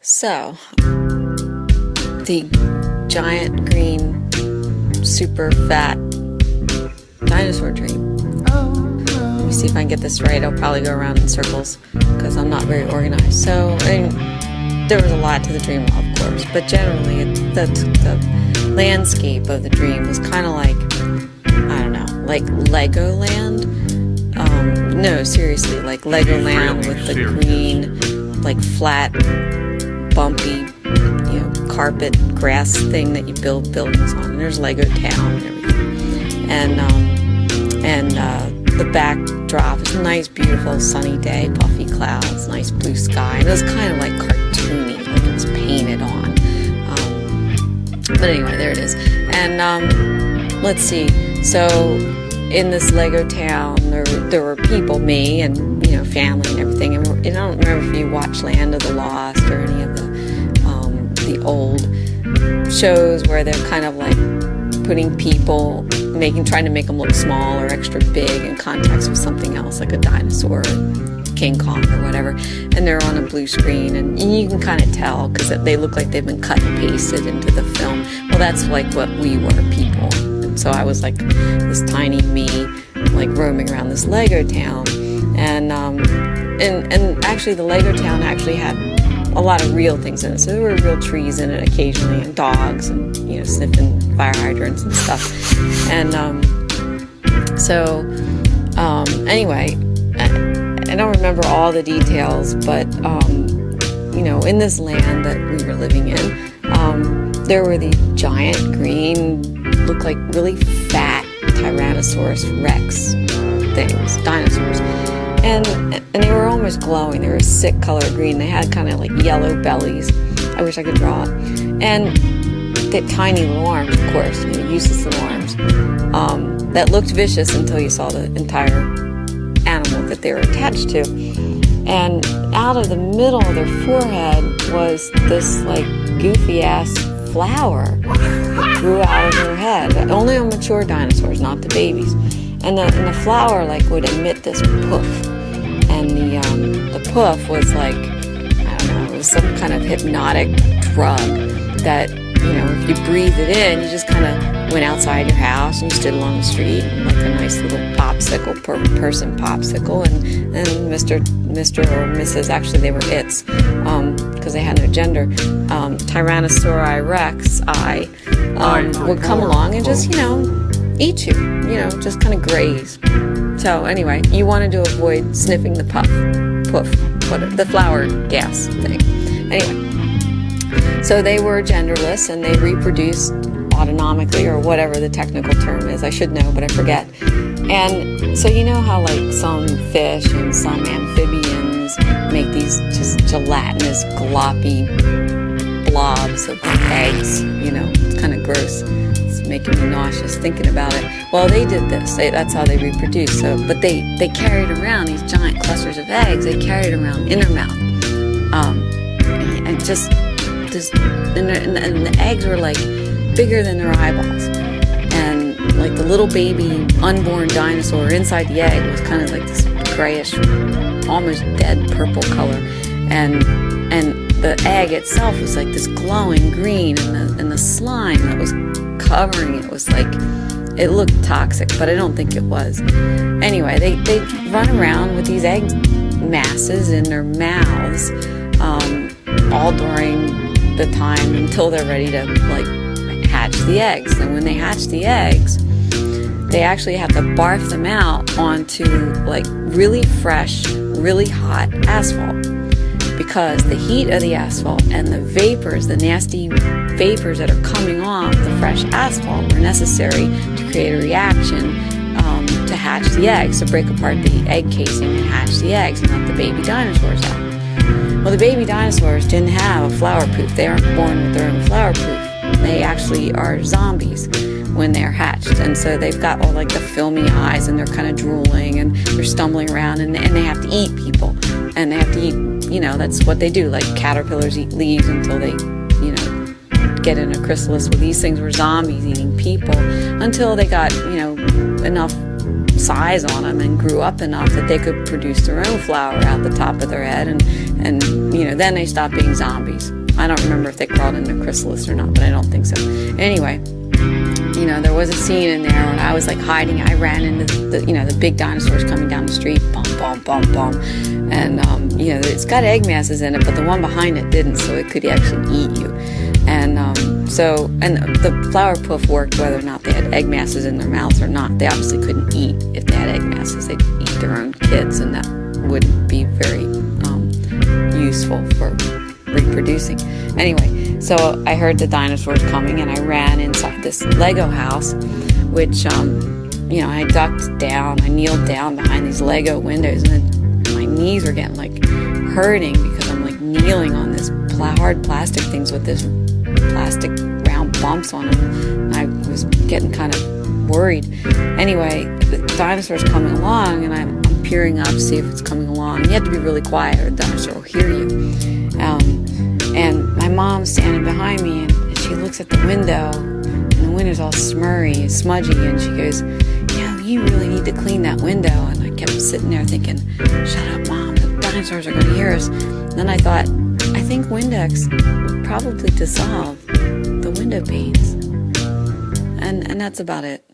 So, the giant green, super fat dinosaur dream. Let me see if I can get this right. I'll probably go around in circles because I'm not very organized. So, there was a lot to the dream, of course, but generally the landscape of the dream was kind of like, I don't know, like Legoland. No, seriously, like Legoland with the green, like flat, bumpy, carpet, grass thing that you build buildings on. And there's Lego Town and everything. And the backdrop is a nice, beautiful, sunny day, puffy clouds, nice blue sky. And it was kind of like cartoony, like it was painted on. But anyway, there it is. And let's see. So in this Lego town, there were people, me and family and everything. And I don't remember if you watched Land of the Lost or any of the old shows where they're kind of like putting people, trying to make them look small or extra big in context with something else, like a dinosaur, King Kong or whatever, and they're on a blue screen, and you can kind of tell because they look like they've been cut and pasted into the film. Well, that's like what we were, people. And so I was like this tiny me, like roaming around this Lego town, and actually the Lego town actually had a lot of real things in it. So there were real trees in it occasionally, and dogs, and sniffing fire hydrants and stuff. And anyway, I don't remember all the details, but in this land that we were living in, there were these giant green, looked like really fat Tyrannosaurus Rex things, dinosaurs. And they were almost glowing. They were a sick color green. They had kind of like yellow bellies. I wish I could draw it. And the tiny little arms, of course, useless little arms, that looked vicious until you saw the entire animal that they were attached to. And out of the middle of their forehead was this like goofy ass flower that grew out of their head. Only on mature dinosaurs, not the babies. And the flower like would emit this poof, and the poof was like, I don't know, it was some kind of hypnotic drug that if you breathed it in, you just kind of went outside your house and you stood along the street like a nice little popsicle, person popsicle, and Mr. or Mrs. actually they were its because they had no gender. Tyrannosaurus Rex would come along and just eat you, just kind of graze. So anyway, you wanted to avoid sniffing the the flower gas thing. Anyway, so they were genderless and they reproduced autonomically, or whatever the technical term is. I should know, but I forget. And so how like some fish and some amphibians make these just gelatinous, gloppy blobs of eggs, it's kind of gross. Making me nauseous thinking about it. Well, they did this. That's how they reproduce. So, but they carried around these giant clusters of eggs. They carried around in their mouth, and just and the eggs were like bigger than their eyeballs, and like the little baby unborn dinosaur inside the egg was kind of like this grayish, almost dead purple color, and the egg itself was like this glowing green, and the slime that was covering it was like, it looked toxic, but I don't think it was. Anyway, they run around with these egg masses in their mouths all during the time until they're ready to like hatch the eggs. And when they hatch the eggs, they actually have to barf them out onto like really fresh, really hot asphalt, because the heat of the asphalt and the vapors, the nasty vapors that are coming off the fresh asphalt, were necessary to create a reaction to hatch the eggs, to break apart the egg casing and hatch the eggs and let the baby dinosaurs out. Well, the baby dinosaurs didn't have a flower poof. They aren't born with their own flower poof. They actually are zombies when they're hatched, and so they've got all like the filmy eyes, and they're kind of drooling, and they're stumbling around, and they have to eat people, and they have to eat, that's what they do, like caterpillars eat leaves until they, get in a chrysalis. Well, these things were zombies eating people until they got, enough size on them and grew up enough that they could produce their own flower out the top of their head, and then they stopped being zombies. I don't remember if they crawled into a chrysalis or not, but I don't think so. Anyway, there was a scene in there where I was like hiding. I ran into the big dinosaurs coming down the street, bum, bum, bum, bum. And, it's got egg masses in it, but the one behind it didn't, so it could actually eat you. And the flower poof worked whether or not they had egg masses in their mouths or not. They obviously couldn't eat if they had egg masses. They'd eat their own kids, and that wouldn't be very useful for reproducing. Anyway, so I heard the dinosaurs coming, and I ran inside this Lego house, which, I ducked down, I kneeled down behind these Lego windows, and then my knees were getting, hurting because I'm, kneeling on this hard plastic things with this plastic round bumps on them, and I was getting kind of worried. Anyway, the dinosaur's coming along, and I'm peering up to see if it's coming along. You have to be really quiet, or the dinosaur will hear you. And my mom's standing behind me, and she looks at the window, and the window's all smudgy, and she goes, you really need to clean that window. And I kept sitting there thinking, shut up, Mom, the dinosaurs are going to hear us. And then I thought, I think Windex would probably dissolve the window panes. And that's about it.